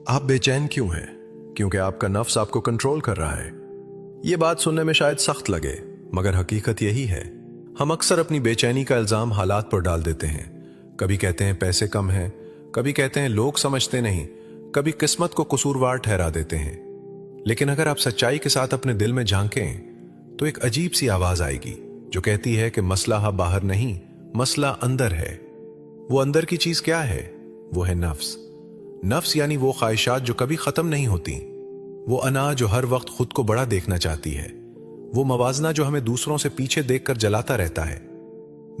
आप बेचैन क्यों हैं? क्योंकि आपका नफ्स आपको कंट्रोल कर रहा है। ये बात सुनने में शायद सख्त लगे, मगर हकीकत यही है। हम अक्सर अपनी बेचैनी का इल्जाम हालात पर डाल देते हैं। कभी कहते हैं पैसे कम हैं, कभी कहते हैं लोग समझते नहीं, कभी किस्मत को कसूरवार ठहरा देते हैं। लेकिन अगर आप सच्चाई के साथ अपने दिल में झांकें तो एक अजीब सी आवाज आएगी जो कहती है कि मसला बाहर नहीं, मसला अंदर है। वो अंदर की चीज क्या है? वो है नफ्स। नफ्स यानी वो ख्वाहिशात जो कभी खत्म नहीं होती, वो अना जो हर वक्त खुद को बड़ा देखना चाहती है, वो मवाजना जो हमें दूसरों से पीछे देखकर जलाता रहता है।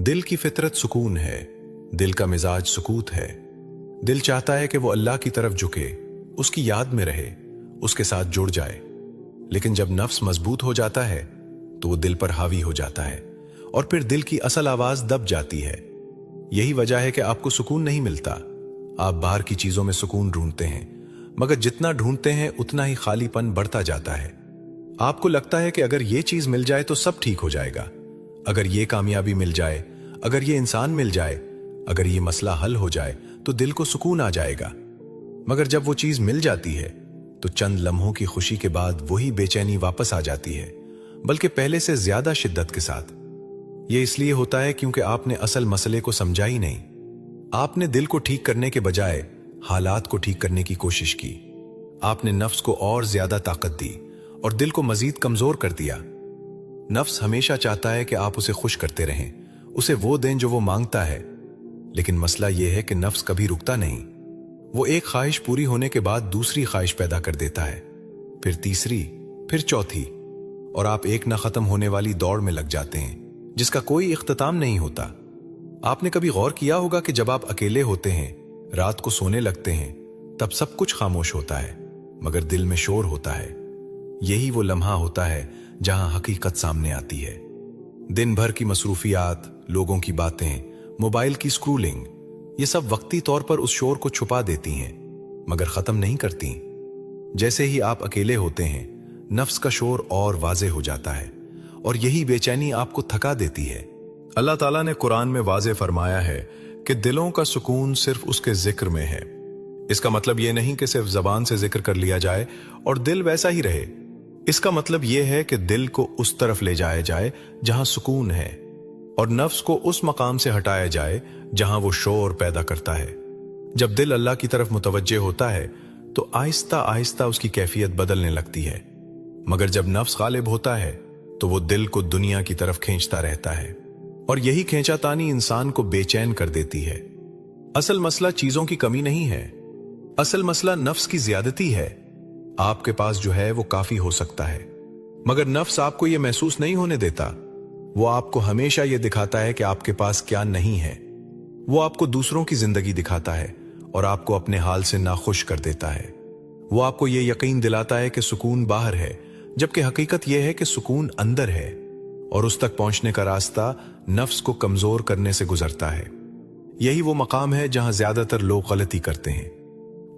दिल की फितरत सुकून है, दिल का मिजाज सुकूत है। दिल चाहता है कि वो अल्लाह की तरफ झुके, उसकी याद में रहे, उसके साथ जुड़ जाए। लेकिन जब नफ्स मजबूत हो जाता है तो वो दिल पर हावी हो जाता है और फिर दिल की असल आवाज दब जाती है। यही वजह है कि आपको सुकून नहीं मिलता। आप बाहर की चीजों में सुकून ढूंढते हैं, मगर जितना ढूंढते हैं उतना ही खालीपन बढ़ता जाता है। आपको लगता है कि अगर ये चीज मिल जाए तो सब ठीक हो जाएगा, अगर ये कामयाबी मिल जाए, अगर ये इंसान मिल जाए, अगर ये मसला हल हो जाए तो दिल को सुकून आ जाएगा। मगर जब वो चीज मिल जाती है तो चंद लम्हों की खुशी के बाद वही बेचैनी वापस आ जाती है, बल्कि पहले से ज्यादा शिद्दत के साथ। ये इसलिए होता है क्योंकि आपने असल मसले को समझा ही नहीं। आपने दिल को ठीक करने के बजाय हालात को ठीक करने की कोशिश की। आपने नफ्स को और ज्यादा ताकत दी और दिल को मजीद कमजोर कर दिया। नफ्स हमेशा चाहता है कि आप उसे खुश करते रहें, उसे वो दें जो वो मांगता है। लेकिन मसला यह है कि नफ्स कभी रुकता नहीं। वो एक ख्वाहिश पूरी होने के बाद दूसरी ख्वाहिश पैदा कर देता है, फिर तीसरी, फिर चौथी, और आप एक न खत्म होने वाली दौड़ में लग जाते हैं जिसका कोई इख्तिताम नहीं होता। आपने कभी गौर किया होगा कि जब आप अकेले होते हैं, रात को सोने लगते हैं, तब सब कुछ खामोश होता है, मगर दिल में शोर होता है। यही वो लम्हा होता है जहां हकीकत सामने आती है। दिन भर की मसरूफियात, लोगों की बातें, मोबाइल की स्क्रूलिंग, ये सब वक्ती तौर पर उस शोर को छुपा देती हैं, मगर खत्म नहीं करती। जैसे ही आप अकेले होते हैं, नफ्स का शोर और वाजे हो जाता है और यही बेचैनी आपको थका देती है। अल्लाह ताला ने कुरान में वाजे फरमाया है कि दिलों का सुकून सिर्फ उसके जिक्र में है। इसका मतलब यह नहीं कि सिर्फ जबान से जिक्र कर लिया जाए और दिल वैसा ही रहे। इसका मतलब यह है कि दिल को उस तरफ ले जाया जाए जहां सुकून है और नफ्स को उस मकाम से हटाया जाए जहां वो शोर पैदा करता है। जब दिल अल्लाह की तरफ मुतवज्जे होता है तो आहिस्ता आहिस्ता उसकी कैफियत बदलने लगती है, मगर जब नफ्स गालिब होता है तो वो दिल को दुनिया की तरफ खींचता रहता है और यही खींचातानी इंसान को बेचैन कर देती है। असल मसला चीजों की कमी नहीं है, असल मसला नफ्स की ज्यादती है। आपके पास जो है वो काफी हो सकता है, मगर नफ्स आपको यह महसूस नहीं होने देता। वो आपको हमेशा यह दिखाता है कि आपके पास क्या नहीं है। वो आपको दूसरों की जिंदगी दिखाता है और आपको अपने हाल से नाखुश कर देता है। वो आपको यह यकीन दिलाता है कि सुकून बाहर है, जबकि हकीकत यह है कि सुकून अंदर है और उस तक पहुंचने का रास्ता नफ्स को कमजोर करने से गुजरता है। यही वो मकाम है जहां ज्यादातर लोग गलती करते हैं।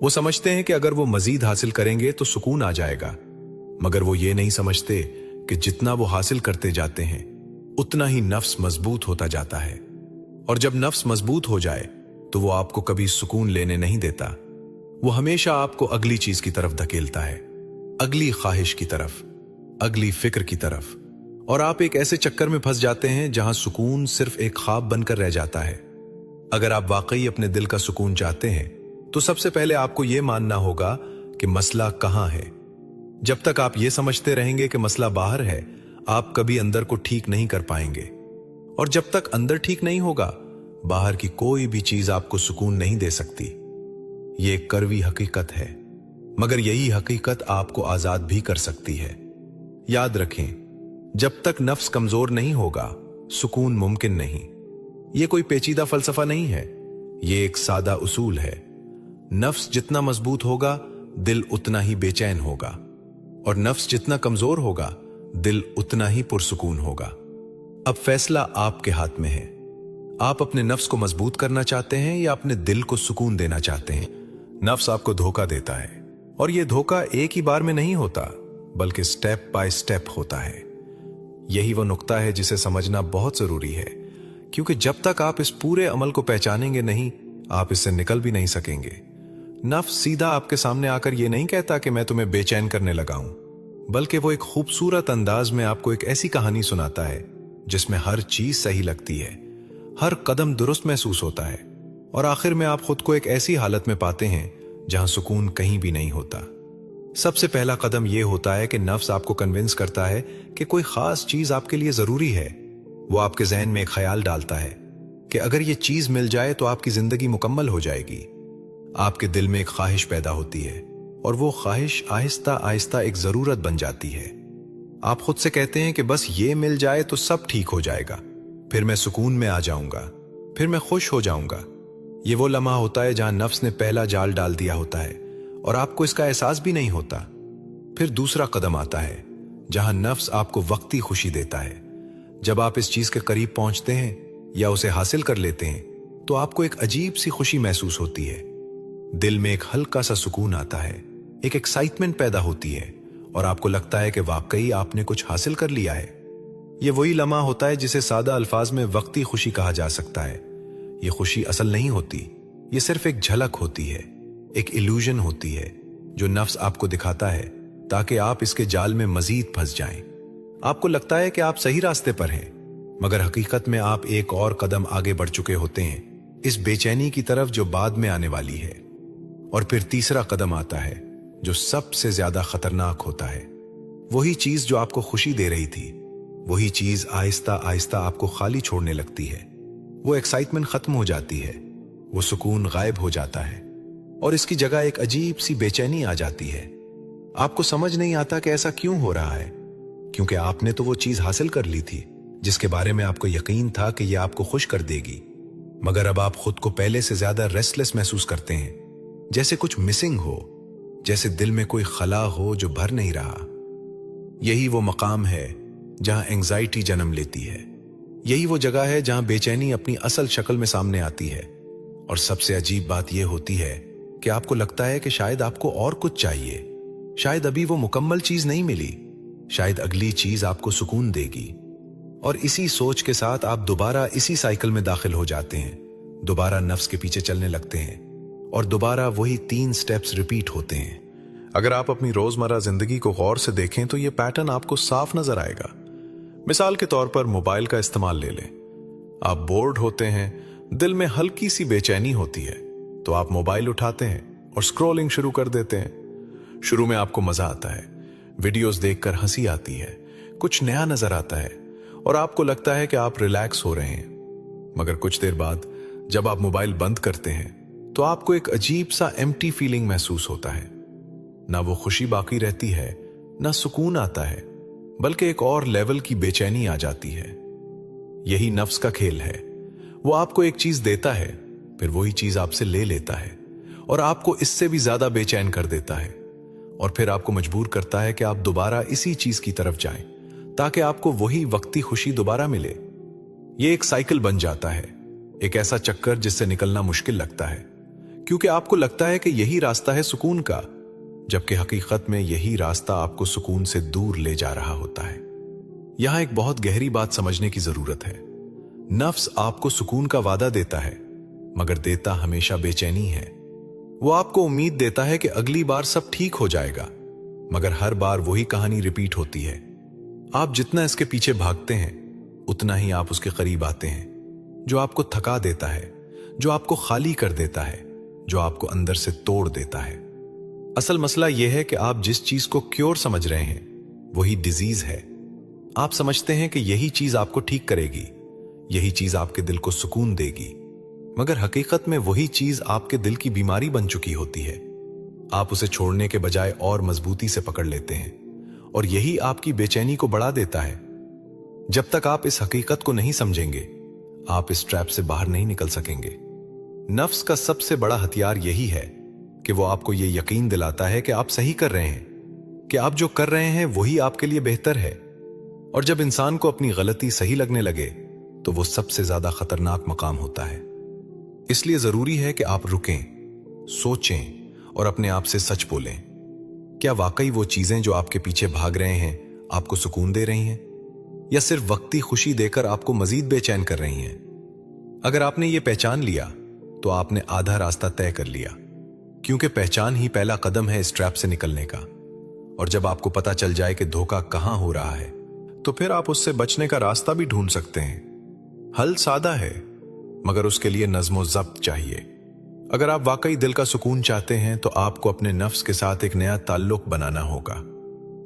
वो समझते हैं कि अगर वो मजीद हासिल करेंगे तो सुकून आ जाएगा, मगर वो ये नहीं समझते कि जितना वो हासिल करते जाते हैं उतना ही नफ्स मजबूत होता जाता है, और जब नफ्स मजबूत हो जाए तो वो आपको कभी सुकून लेने नहीं देता। वो हमेशा आपको अगली चीज की तरफ धकेलता है, अगली ख्वाहिश की तरफ, अगली फिक्र की तरफ, और आप एक ऐसे चक्कर में फंस जाते हैं जहां सुकून सिर्फ एक ख्वाब बनकर रह जाता है। अगर आप वाकई अपने दिल का सुकून चाहते हैं तो सबसे पहले आपको यह मानना होगा कि मसला कहां है। जब तक आप यह समझते रहेंगे कि मसला बाहर है, आप कभी अंदर को ठीक नहीं कर पाएंगे, और जब तक अंदर ठीक नहीं होगा, बाहर की कोई भी चीज आपको सुकून नहीं दे सकती। ये एक कड़वी हकीकत है, मगर यही हकीकत आपको आजाद भी कर सकती है। याद रखें, जब तक नफ्स कमजोर नहीं होगा, सुकून मुमकिन नहीं। यह कोई पेचीदा फलसफा नहीं है, यह एक सादा उसूल है। नफ्स जितना मजबूत होगा, दिल उतना ही बेचैन होगा, और नफ्स जितना कमजोर होगा, दिल उतना ही पुरसुकून होगा। अब फैसला आपके हाथ में है। आप अपने नफ्स को मजबूत करना चाहते हैं या अपने दिल को सुकून देना चाहते हैं? नफ्स आपको धोखा देता है, और यह धोखा एक ही बार में नहीं होता, बल्कि स्टेप बाय स्टेप होता है। यही वो नुक्ता है जिसे समझना बहुत जरूरी है, क्योंकि जब तक आप इस पूरे अमल को पहचानेंगे नहीं, आप इससे निकल भी नहीं सकेंगे। नफ्स सीधा आपके सामने आकर ये नहीं कहता कि मैं तुम्हें बेचैन करने लगा हूं, बल्कि वो एक खूबसूरत अंदाज में आपको एक ऐसी कहानी सुनाता है जिसमें हर चीज सही लगती है, हर कदम दुरुस्त महसूस होता है, और आखिर में आप खुद को एक ऐसी हालत में पाते हैं जहां सुकून कहीं भी नहीं होता। सबसे पहला कदम यह होता है कि नफ्स आपको कन्विंस करता है कि कोई खास चीज आपके लिए जरूरी है। वो आपके जहन में एक ख्याल डालता है कि अगर ये चीज मिल जाए तो आपकी जिंदगी मुकम्मल हो जाएगी। आपके दिल में एक ख्वाहिश पैदा होती है और वो ख्वाहिश आहिस्ता आहिस्ता एक जरूरत बन जाती है। आप खुद से कहते हैं कि बस ये मिल जाए तो सब ठीक हो जाएगा, फिर मैं सुकून में आ जाऊंगा, फिर मैं खुश हो जाऊंगा। ये वो लम्हा होता है जहां नफ्स ने पहला जाल डाल दिया होता है और आपको इसका एहसास भी नहीं होता। फिर दूसरा कदम आता है जहां नफ्स आपको वक्ती खुशी देता है। जब आप इस चीज के करीब पहुंचते हैं या उसे हासिल कर लेते हैं तो आपको एक अजीब सी खुशी महसूस होती है। दिल में एक हल्का सा सुकून आता है, एक एक्साइटमेंट पैदा होती है और आपको लगता है कि वाकई आपने कुछ हासिल कर लिया है। यह वही लम्हा होता है जिसे सादा अल्फाज में वक्ती खुशी कहा जा सकता है। यह खुशी असल नहीं होती, यह सिर्फ एक झलक होती है, एक इल्यूजन होती है जो नफ्स आपको दिखाता है ताकि आप इसके जाल में मजीद फंस जाएं। आपको लगता है कि आप सही रास्ते पर हैं, मगर हकीकत में आप एक और कदम आगे बढ़ चुके होते हैं इस बेचैनी की तरफ जो बाद में आने वाली है। और फिर तीसरा कदम आता है जो सबसे ज्यादा खतरनाक होता है। वही चीज जो आपको खुशी दे रही थी, वही चीज आहिस्ता आहिस्ता आपको खाली छोड़ने लगती है। वो एक्साइटमेंट खत्म हो जाती है, वो सुकून गायब हो जाता है और इसकी जगह एक अजीब सी बेचैनी आ जाती है। आपको समझ नहीं आता कि ऐसा क्यों हो रहा है, क्योंकि आपने तो वो चीज हासिल कर ली थी जिसके बारे में आपको यकीन था कि यह आपको खुश कर देगी, मगर अब आप खुद को पहले से ज्यादा रेस्टलेस महसूस करते हैं, जैसे कुछ मिसिंग हो, जैसे दिल में कोई खला हो जो भर नहीं रहा। यही वो मकाम है जहां एंजाइटी जन्म लेती है। यही वो जगह है जहां बेचैनी अपनी असल शक्ल में सामने आती है। और सबसे अजीब बात यह होती है कि आपको लगता है कि शायद आपको और कुछ चाहिए, शायद अभी वो मुकम्मल चीज नहीं मिली, शायद अगली चीज आपको सुकून देगी। और इसी सोच के साथ आप दोबारा इसी साइकिल में दाखिल हो जाते हैं, दोबारा नफ्स के पीछे चलने लगते हैं और दोबारा वही 3 स्टेप्स रिपीट होते हैं। अगर आप अपनी रोजमर्रा जिंदगी को गौर से देखें तो यह पैटर्न आपको साफ नजर आएगा। मिसाल के तौर पर मोबाइल का इस्तेमाल ले लें। आप बोर्ड होते हैं, दिल में हल्की सी बेचैनी होती है, तो आप मोबाइल उठाते हैं और स्क्रॉलिंग शुरू कर देते हैं। शुरू में आपको मजा आता है, वीडियोस देखकर हंसी आती है, कुछ नया नजर आता है और आपको लगता है कि आप रिलैक्स हो रहे हैं। मगर कुछ देर बाद जब आप मोबाइल बंद करते हैं तो आपको एक अजीब सा एम्प्टी फीलिंग महसूस होता है। ना वो खुशी बाकी रहती है, ना सुकून आता है, बल्कि एक और लेवल की बेचैनी आ जाती है। यही नफ्स का खेल है। वो आपको एक चीज देता है, फिर वही चीज आपसे ले लेता है और आपको इससे भी ज्यादा बेचैन कर देता है और फिर आपको मजबूर करता है कि आप दोबारा इसी चीज की तरफ जाएं ताकि आपको वही वक्ती खुशी दोबारा मिले। ये एक साइकिल बन जाता है, एक ऐसा चक्कर जिससे निकलना मुश्किल लगता है, क्योंकि आपको लगता है कि यही रास्ता है सुकून का, जबकि हकीकत में यही रास्ता आपको सुकून से दूर ले जा रहा होता है। यहां एक बहुत गहरी बात समझने की जरूरत है। नफ्स आपको सुकून का वादा देता है, मगर देता हमेशा बेचैनी है। वो आपको उम्मीद देता है कि अगली बार सब ठीक हो जाएगा, मगर हर बार वही कहानी रिपीट होती है। आप जितना इसके पीछे भागते हैं उतना ही आप उसके करीब आते हैं, जो आपको थका देता है, जो आपको खाली कर देता है, जो आपको अंदर से तोड़ देता है। असल मसला यह है कि आप जिस चीज को क्योर समझ रहे हैं वही डिजीज है। आप समझते हैं कि यही चीज आपको ठीक करेगी, यही चीज आपके दिल को सुकून देगी, मगर हकीकत में वही चीज आपके दिल की बीमारी बन चुकी होती है। आप उसे छोड़ने के बजाय और मजबूती से पकड़ लेते हैं और यही आपकी बेचैनी को बढ़ा देता है। जब तक आप इस हकीकत को नहीं समझेंगे, आप इस ट्रैप से बाहर नहीं निकल सकेंगे। नफ्स का सबसे बड़ा हथियार यही है कि वो आपको यह यकीन दिलाता है कि आप सही कर रहे हैं, कि आप जो कर रहे हैं वही आपके लिए बेहतर है। और जब इंसान को अपनी गलती सही लगने लगे तो वो सबसे ज्यादा खतरनाक मकाम होता है। इसलिए जरूरी है कि आप रुकें, सोचें और अपने आप से सच बोलें। क्या वाकई वो चीजें जो आपके पीछे भाग रहे हैं आपको सुकून दे रही हैं, या सिर्फ वक्ती खुशी देकर आपको मजीद बेचैन कर रही हैं? अगर आपने ये पहचान लिया तो आपने आधा रास्ता तय कर लिया। क्योंकि पहचान ही पहला कदम है इस ट्रैप से निकलने का। और जब आपको पता चल जाए कि धोखा कहां हो रहा है, तो फिर आप उससे बचने का रास्ता भी ढूंढ सकते हैं। हल सादा है, मगर उसके लिए नज़्म ज़ब्त चाहिए। अगर आप वाकई दिल का सुकून चाहते हैं तो आपको अपने नफ्स के साथ एक नया ताल्लुक बनाना होगा।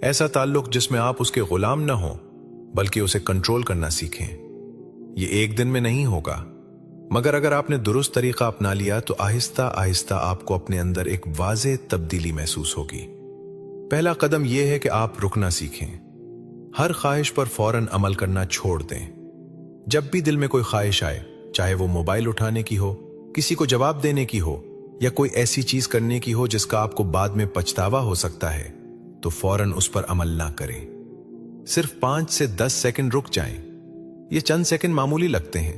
ऐसा ताल्लुक जिसमें आप उसके गुलाम न हो, बल्कि उसे कंट्रोल करना सीखें। ये एक दिन में नहीं होगा, मगर अगर आपने दुरुस्त तरीका अपना लिया तो आहिस्ता आहिस्ता आपको अपने अंदर एक वाज़ेह तब्दीली महसूस होगी। पहला कदम यह है कि आप रुकना सीखें। हर ख्वाहिश पर फौरन अमल करना छोड़ दें। जब भी दिल में कोई ख्वाहिश आए, चाहे वो मोबाइल उठाने की हो, किसी को जवाब देने की हो, या कोई ऐसी चीज करने की हो जिसका आपको बाद में पछतावा हो सकता है, तो फौरन उस पर अमल ना करें। सिर्फ 5 से 10 सेकंड रुक जाएं। ये चंद सेकंड मामूली लगते हैं,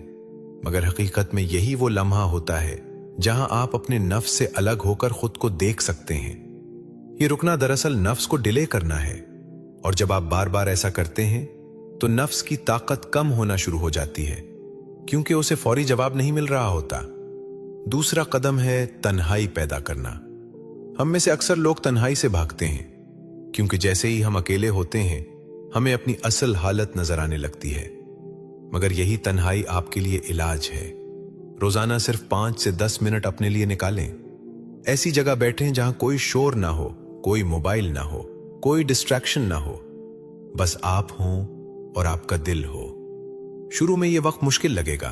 मगर हकीकत में यही वो लम्हा होता है जहां आप अपने नफ्स से अलग होकर खुद को देख सकते हैं। ये रुकना दरअसल नफ्स को डिले करना है, और जब आप बार बार ऐसा करते हैं तो नफ्स की ताकत कम होना शुरू हो जाती है, क्योंकि उसे फौरी जवाब नहीं मिल रहा होता। दूसरा कदम है तन्हाई पैदा करना। हम में से अक्सर लोग तन्हाई से भागते हैं, क्योंकि जैसे ही हम अकेले होते हैं हमें अपनी असल हालत नजर आने लगती है। मगर यही तन्हाई आपके लिए इलाज है। रोजाना सिर्फ 5 से 10 मिनट अपने लिए निकालें। ऐसी जगह बैठें जहां कोई शोर ना हो, कोई मोबाइल ना हो, कोई डिस्ट्रैक्शन ना हो, बस आप हों और आपका दिल हो। शुरू में यह वक्त मुश्किल लगेगा,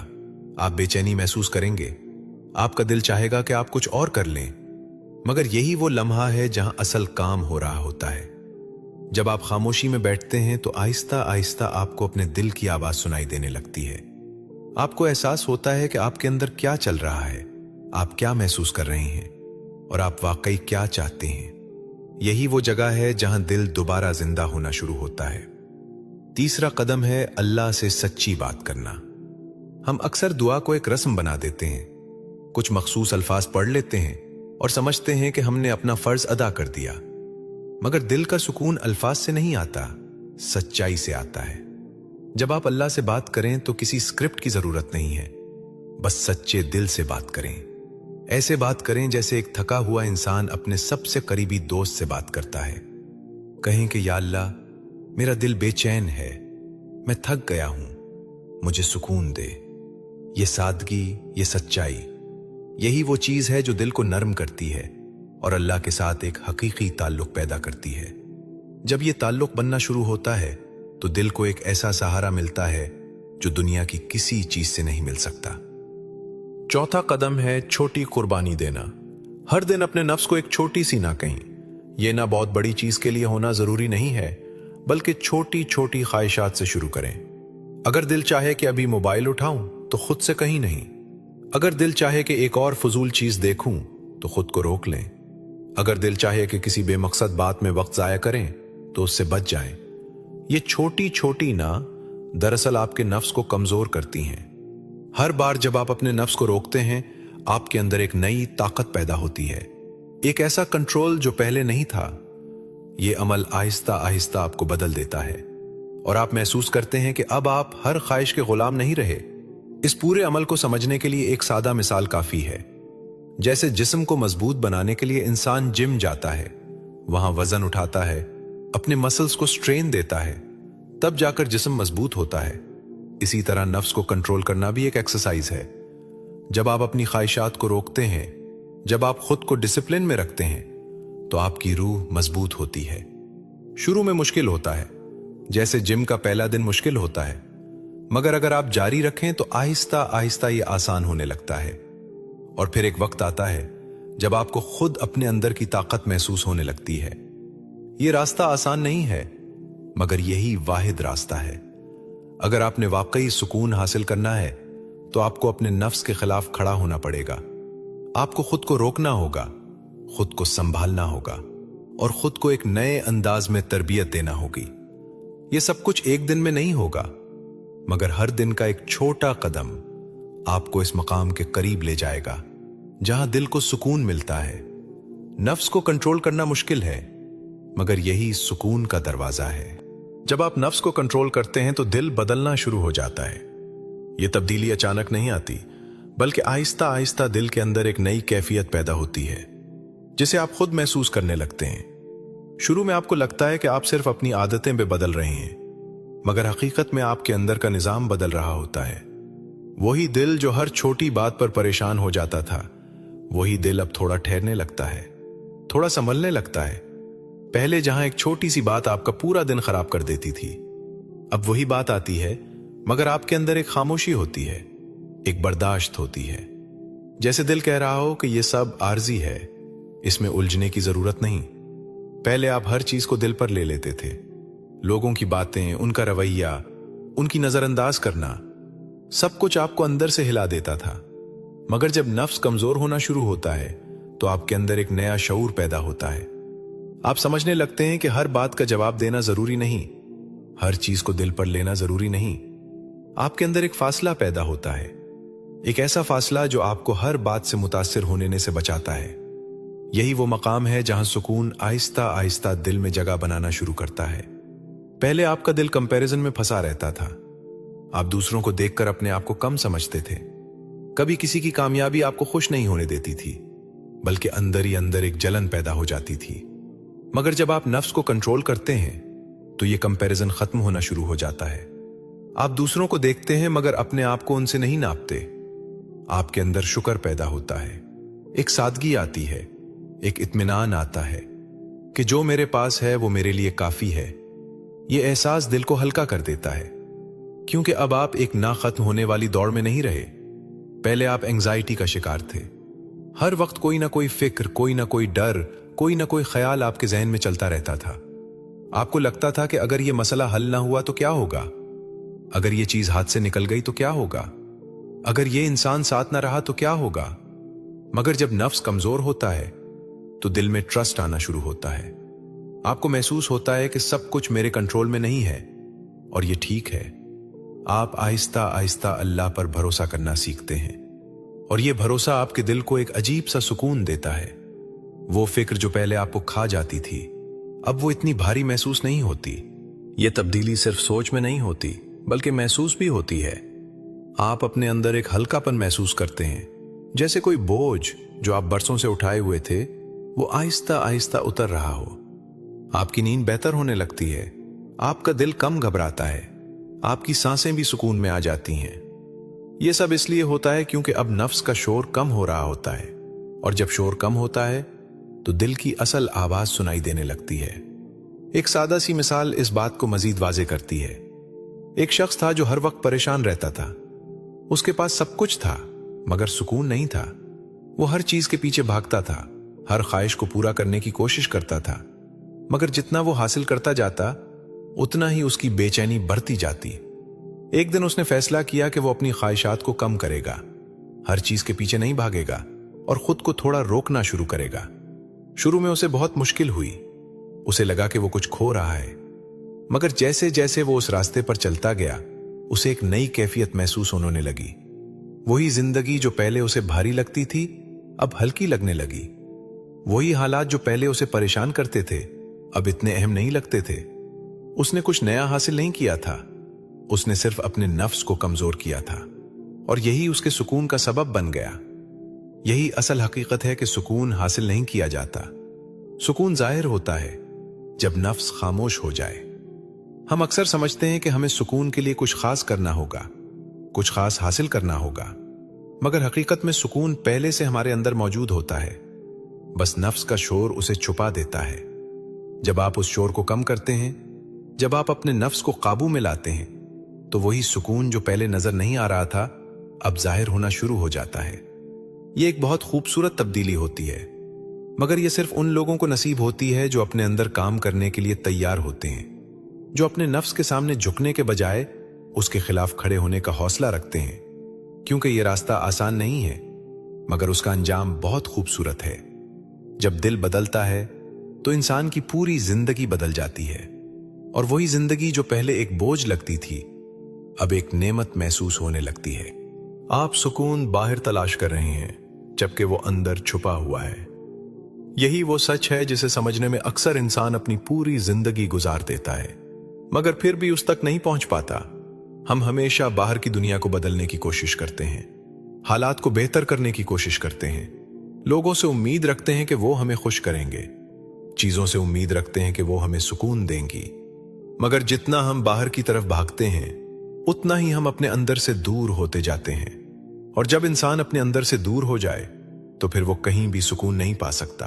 आप बेचैनी महसूस करेंगे, आपका दिल चाहेगा कि आप कुछ और कर लें, मगर यही वो लम्हा है जहां असल काम हो रहा होता है। जब आप खामोशी में बैठते हैं तो आहिस्ता आहिस्ता आपको अपने दिल की आवाज सुनाई देने लगती है। आपको एहसास होता है कि आपके अंदर क्या चल रहा है, आप क्या महसूस कर रहे हैं, और आप वाकई क्या चाहते हैं। यही वो जगह है जहां दिल दोबारा जिंदा होना शुरू होता है। तीसरा कदम है अल्लाह से सच्ची बात करना। हम अक्सर दुआ को एक रस्म बना देते हैं, कुछ मखसूस अल्फाज पढ़ लेते हैं और समझते हैं कि हमने अपना फर्ज अदा कर दिया। मगर दिल का सुकून अल्फाज से नहीं आता, सच्चाई से आता है। जब आप अल्लाह से बात करें तो किसी स्क्रिप्ट की जरूरत नहीं है, बस सच्चे दिल से बात करें। ऐसे बात करें जैसे एक थका हुआ इंसान अपने सबसे करीबी दोस्त से बात करता है। कहें कि या अल्लाह, मेरा दिल बेचैन है, मैं थक गया हूं, मुझे सुकून दे। ये सादगी, ये सच्चाई, यही वो चीज है जो दिल को नर्म करती है और अल्लाह के साथ एक हकीकी ताल्लुक पैदा करती है। जब ये ताल्लुक बनना शुरू होता है तो दिल को एक ऐसा सहारा मिलता है जो दुनिया की किसी चीज से नहीं मिल सकता। चौथा कदम है छोटी कुर्बानी देना। हर दिन अपने नफ्स को एक छोटी सी ना कहीं। यह ना बहुत बड़ी चीज के लिए होना जरूरी नहीं है, बल्कि छोटी छोटी ख्वाहिशात से शुरू करें। अगर दिल चाहे कि अभी मोबाइल उठाऊं तो खुद से कहीं नहीं। अगर दिल चाहे कि एक और फजूल चीज देखूं तो खुद को रोक लें। अगर दिल चाहे कि किसी बेमकसद बात में वक्त जाया करें तो उससे बच जाएं। ये छोटी छोटी ना दरअसल आपके नफ्स को कमजोर करती हैं। हर बार जब आप अपने नफ्स को रोकते हैं, आपके अंदर एक नई ताकत पैदा होती है, एक ऐसा कंट्रोल जो पहले नहीं था। ये अमल आहिस्ता आहिस्ता आपको बदल देता है और आप महसूस करते हैं कि अब आप हर ख्वाहिश के गुलाम नहीं रहे। इस पूरे अमल को समझने के लिए एक सादा मिसाल काफी है। जैसे जिस्म को मजबूत बनाने के लिए इंसान जिम जाता है, वहां वजन उठाता है, अपने मसल्स को स्ट्रेन देता है, तब जाकर जिस्म मजबूत होता है। इसी तरह नफ्स को कंट्रोल करना भी एक एक्सरसाइज है। जब आप अपनी ख्वाहिशात को रोकते हैं, जब आप खुद को डिसिप्लिन में रखते हैं, तो आपकी रूह मजबूत होती है। शुरू में मुश्किल होता है, जैसे जिम का पहला दिन मुश्किल होता है, मगर अगर आप जारी रखें तो आहिस्ता आहिस्ता ये आसान होने लगता है। और फिर एक वक्त आता है जब आपको खुद अपने अंदर की ताकत महसूस होने लगती है। ये रास्ता आसान नहीं है, मगर यही वाहिद रास्ता है। अगर आपने वाकई सुकून हासिल करना है तो आपको अपने नफ्स के खिलाफ खड़ा होना पड़ेगा। आपको खुद को रोकना होगा, खुद को संभालना होगा और खुद को एक नए अंदाज में तरबियत देना होगी। यह सब कुछ एक दिन में नहीं होगा, मगर हर दिन का एक छोटा कदम आपको इस मकाम के करीब ले जाएगा जहां दिल को सुकून मिलता है। नफ्स को कंट्रोल करना मुश्किल है, मगर यही सुकून का दरवाजा है। जब आप नफ्स को कंट्रोल करते हैं तो दिल बदलना शुरू हो जाता है। यह तब्दीली अचानक नहीं आती, बल्कि आहिस्ता आहिस्ता दिल के अंदर एक नई कैफियत पैदा होती है। जिसे आप खुद महसूस करने लगते हैं। शुरू में आपको लगता है कि आप सिर्फ अपनी आदतें पे बदल रहे हैं, मगर हकीकत में आपके अंदर का निजाम बदल रहा होता है। वही दिल जो हर छोटी बात पर परेशान हो जाता था, वही दिल अब थोड़ा ठहरने लगता है, थोड़ा संभलने लगता है। पहले जहां एक छोटी सी बात आपका पूरा दिन खराब कर देती थी, अब वही बात आती है, मगर आपके अंदर एक खामोशी होती है, एक बर्दाश्त होती है। जैसे दिल कह रहा हो कि यह सब आर्जी है, इसमें उलझने की जरूरत नहीं। पहले आप हर चीज को दिल पर ले लेते थे, लोगों की बातें, उनका रवैया, उनकी नजरअंदाज करना, सब कुछ आपको अंदर से हिला देता था। मगर जब नफ्स कमजोर होना शुरू होता है तो आपके अंदर एक नया शऊर पैदा होता है। आप समझने लगते हैं कि हर बात का जवाब देना जरूरी नहीं, हर चीज को दिल पर लेना जरूरी नहीं। आपके अंदर एक फासला पैदा होता है, एक ऐसा फासला जो आपको हर बात से मुतासिर होने से बचाता है। यही वो मकाम है जहां सुकून आहिस्ता आहिस्ता दिल में जगह बनाना शुरू करता है। पहले आपका दिल कंपैरिजन में फंसा रहता था। आप दूसरों को देखकर अपने आप को कम समझते थे। कभी किसी की कामयाबी आपको खुश नहीं होने देती थी, बल्कि अंदर ही अंदर एक जलन पैदा हो जाती थी। मगर जब आप नफ्स को कंट्रोल करते हैं तो यह कंपैरिजन खत्म होना शुरू हो जाता है। आप दूसरों को देखते हैं मगर अपने आप को उनसे नहीं नापते। आपके अंदर शुक्र पैदा होता है, एक सादगी आती है, एक इत्मीनान आता है कि जो मेरे पास है वो मेरे लिए काफी है। यह एहसास दिल को हल्का कर देता है, क्योंकि अब आप एक ना खत्म होने वाली दौड़ में नहीं रहे। पहले आप एंजाइटी का शिकार थे। हर वक्त कोई ना कोई फिक्र, कोई ना कोई डर, कोई ना कोई ख्याल आपके जहन में चलता रहता था। आपको लगता था कि अगर यह मसला हल ना हुआ तो क्या होगा, अगर यह चीज हाथ से निकल गई तो क्या होगा, अगर यह इंसान साथ ना रहा तो क्या होगा। मगर जब नफ्स कमजोर होता है तो दिल में ट्रस्ट आना शुरू होता है। आपको महसूस होता है कि सब कुछ मेरे कंट्रोल में नहीं है और यह ठीक है। आप आहिस्ता आहिस्ता अल्लाह पर भरोसा करना सीखते हैं और यह भरोसा आपके दिल को एक अजीब सा सुकून देता है। वो फिक्र जो पहले आपको खा जाती थी, अब वो इतनी भारी महसूस नहीं होती। यह तब्दीली सिर्फ सोच में नहीं होती, बल्कि महसूस भी होती है। आप अपने अंदर एक हल्कापन महसूस करते हैं, जैसे कोई बोझ जो आप बरसों से उठाए हुए थे वो आहिस्ता आहिस्ता उतर रहा हो। आपकी नींद बेहतर होने लगती है, आपका दिल कम घबराता है, आपकी सांसें भी सुकून में आ जाती हैं। यह सब इसलिए होता है क्योंकि अब नफ्स का शोर कम हो रहा होता है, और जब शोर कम होता है तो दिल की असल आवाज सुनाई देने लगती है। एक सादा सी मिसाल इस बात को मजीद वाजे करती है। एक शख्स था जो हर वक्त परेशान रहता था। उसके पास सब कुछ था मगर सुकून नहीं था। वो हर चीज के पीछे भागता था, हर ख्वाहिश को पूरा करने की कोशिश करता था, मगर जितना वो हासिल करता जाता उतना ही उसकी बेचैनी बढ़ती जाती। एक दिन उसने फैसला किया कि वो अपनी ख्वाहिशात को कम करेगा, हर चीज के पीछे नहीं भागेगा और खुद को थोड़ा रोकना शुरू करेगा। शुरू में उसे बहुत मुश्किल हुई, उसे लगा कि वो कुछ खो रहा है, मगर जैसे जैसे वो उस रास्ते पर चलता गया उसे एक नई कैफियत महसूस होने लगी। वही जिंदगी जो पहले उसे भारी लगती थी अब हल्की लगने लगी। वही हालात जो पहले उसे परेशान करते थे अब इतने अहम नहीं लगते थे। उसने कुछ नया हासिल नहीं किया था, उसने सिर्फ अपने नफ्स को कमजोर किया था, और यही उसके सुकून का सबब बन गया। यही असल हकीकत है कि सुकून हासिल नहीं किया जाता, सुकून जाहिर होता है जब नफ्स खामोश हो जाए। हम अक्सर समझते हैं कि हमें सुकून के लिए कुछ खास करना होगा, कुछ खास हासिल करना होगा, मगर हकीकत में सुकून पहले से हमारे अंदर मौजूद होता है, बस नफ्स का शोर उसे छुपा देता है। जब आप उस शोर को कम करते हैं, जब आप अपने नफ्स को काबू में लाते हैं, तो वही सुकून जो पहले नजर नहीं आ रहा था अब जाहिर होना शुरू हो जाता है। यह एक बहुत खूबसूरत तब्दीली होती है, मगर यह सिर्फ उन लोगों को नसीब होती है जो अपने अंदर काम करने के लिए तैयार होते हैं, जो अपने नफ्स के सामने झुकने के बजाय उसके खिलाफ खड़े होने का हौसला रखते हैं। क्योंकि यह रास्ता आसान नहीं है, मगर उसका अंजाम बहुत खूबसूरत है। जब दिल बदलता है तो इंसान की पूरी जिंदगी बदल जाती है, और वही जिंदगी जो पहले एक बोझ लगती थी अब एक नेमत महसूस होने लगती है। आप सुकून बाहर तलाश कर रहे हैं जबकि वो अंदर छुपा हुआ है। यही वो सच है जिसे समझने में अक्सर इंसान अपनी पूरी जिंदगी गुजार देता है, मगर फिर भी उस तक नहीं पहुंच पाता। हम हमेशा बाहर की दुनिया को बदलने की कोशिश करते हैं, हालात को बेहतर करने की कोशिश करते हैं, लोगों से उम्मीद रखते हैं कि वो हमें खुश करेंगे, चीजों से उम्मीद रखते हैं कि वो हमें सुकून देंगी। मगर जितना हम बाहर की तरफ भागते हैं उतना ही हम अपने अंदर से दूर होते जाते हैं। और जब इंसान अपने अंदर से दूर हो जाए तो फिर वो कहीं भी सुकून नहीं पा सकता।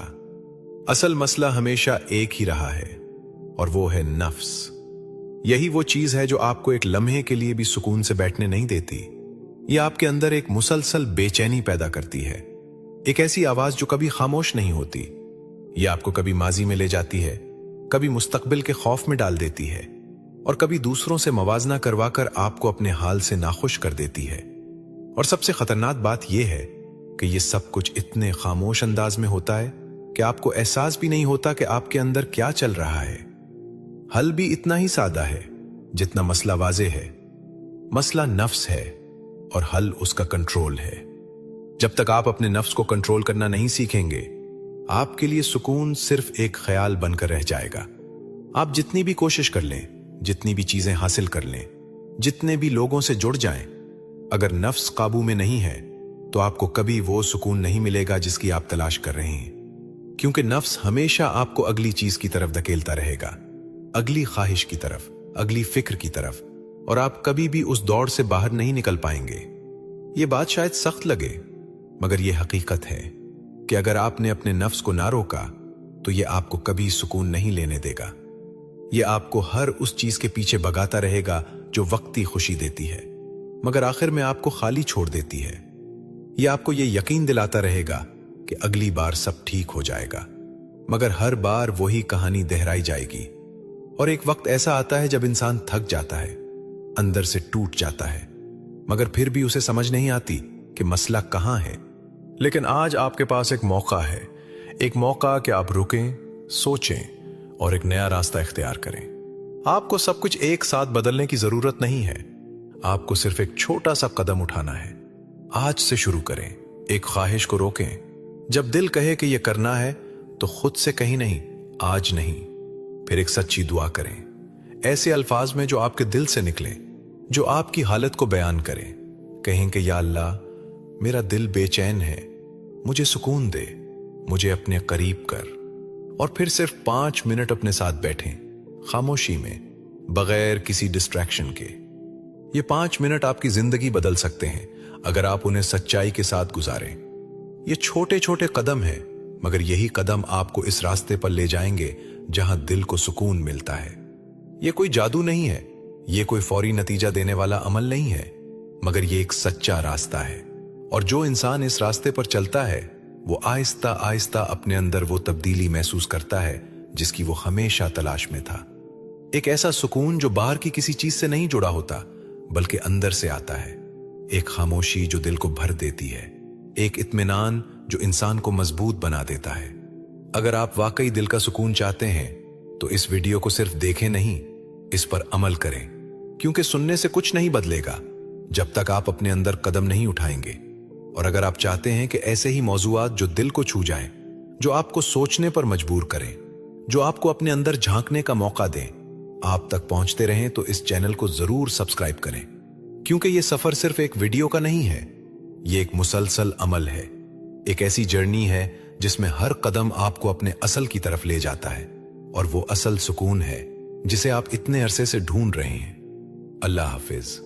असल मसला हमेशा एक ही रहा है और वो है नफ्स। यही वो चीज है जो आपको एक लम्हे के लिए भी सुकून से बैठने नहीं देती। ये आपके अंदर एक मुसलसल बेचैनी पैदा करती है, एक ऐसी आवाज जो कभी खामोश नहीं होती। ये आपको कभी माजी में ले जाती है, कभी मुस्तकबिल के खौफ में डाल देती है और कभी दूसरों से मवाजना करवाकर आपको अपने हाल से नाखुश कर देती है। और सबसे खतरनाक बात यह है कि यह सब कुछ इतने खामोश अंदाज में होता है कि आपको एहसास भी नहीं होता कि आपके अंदर क्या चल रहा है। हल भी इतना ही सादा है जितना मसला वाजे है। मसला नफ्स है और हल उसका कंट्रोल है। जब तक आप अपने नफ्स को कंट्रोल करना नहीं सीखेंगे, आपके लिए सुकून सिर्फ एक ख्याल बनकर रह जाएगा। आप जितनी भी कोशिश कर लें, जितनी भी चीजें हासिल कर लें, जितने भी लोगों से जुड़ जाएं, अगर नफ्स काबू में नहीं है तो आपको कभी वो सुकून नहीं मिलेगा जिसकी आप तलाश कर रहे हैं। क्योंकि नफ्स हमेशा आपको अगली चीज की तरफ धकेलता रहेगा, अगली ख्वाहिश की तरफ, अगली फिक्र की तरफ, और आप कभी भी उस दौड़ से बाहर नहीं निकल पाएंगे। ये बात शायद सख्त लगे, मगर यह हकीकत है कि अगर आपने अपने नफ्स को ना रोका तो यह आपको कभी सुकून नहीं लेने देगा। यह आपको हर उस चीज के पीछे भगाता रहेगा जो वक्ती खुशी देती है, मगर आखिर में आपको खाली छोड़ देती है। यह आपको यह यकीन दिलाता रहेगा कि अगली बार सब ठीक हो जाएगा, मगर हर बार वही कहानी दोहराई जाएगी। और एक वक्त ऐसा आता है जब इंसान थक जाता है, अंदर से टूट जाता है, मगर फिर भी उसे समझ नहीं आती कि मसला कहां है। लेकिन आज आपके पास एक मौका है, एक मौका कि आप रुकें, सोचें और एक नया रास्ता इख्तियार करें। आपको सब कुछ एक साथ बदलने की जरूरत नहीं है, आपको सिर्फ एक छोटा सा कदम उठाना है। आज से शुरू करें, एक ख्वाहिश को रोकें। जब दिल कहे कि यह करना है तो खुद से कहीं नहीं, आज नहीं, फिर एक सच्ची दुआ करें, ऐसे अल्फाज में जो आपके दिल से निकलें, जो आपकी हालत को बयान करें। कहें कि या अल्लाह, मेरा दिल बेचैन है, मुझे सुकून दे, मुझे अपने करीब कर। और फिर सिर्फ 5 मिनट अपने साथ बैठें, खामोशी में, बगैर किसी डिस्ट्रैक्शन के। ये 5 मिनट आपकी जिंदगी बदल सकते हैं अगर आप उन्हें सच्चाई के साथ गुजारें। ये छोटे छोटे कदम हैं, मगर यही कदम आपको इस रास्ते पर ले जाएंगे जहां दिल को सुकून मिलता है। ये कोई जादू नहीं है, ये कोई फौरी नतीजा देने वाला अमल नहीं है, मगर ये एक सच्चा रास्ता है। और जो इंसान इस रास्ते पर चलता है वो आहिस्ता आहिस्ता अपने अंदर वो तब्दीली महसूस करता है जिसकी वो हमेशा तलाश में था। एक ऐसा सुकून जो बाहर की किसी चीज से नहीं जुड़ा होता बल्कि अंदर से आता है। एक खामोशी जो दिल को भर देती है, एक इत्मीनान जो इंसान को मजबूत बना देता है। अगर आप वाकई दिल का सुकून चाहते हैं तो इस वीडियो को सिर्फ देखें नहीं, इस पर अमल करें, क्योंकि सुनने से कुछ नहीं बदलेगा जब तक आप अपने अंदर कदम नहीं उठाएंगे। और अगर आप चाहते हैं कि ऐसे ही मौजूआत जो दिल को छू जाएं, जो आपको सोचने पर मजबूर करें, जो आपको अपने अंदर झांकने का मौका दें, आप तक पहुंचते रहें तो इस चैनल को जरूर सब्सक्राइब करें। क्योंकि ये सफर सिर्फ एक वीडियो का नहीं है, ये एक मुसलसल अमल है, एक ऐसी जर्नी है जिसमें हर कदम आपको अपने असल की तरफ ले जाता है। और वो असल सुकून है जिसे आप इतने अरसे से ढूंढ रहे हैं। अल्लाह हाफिज।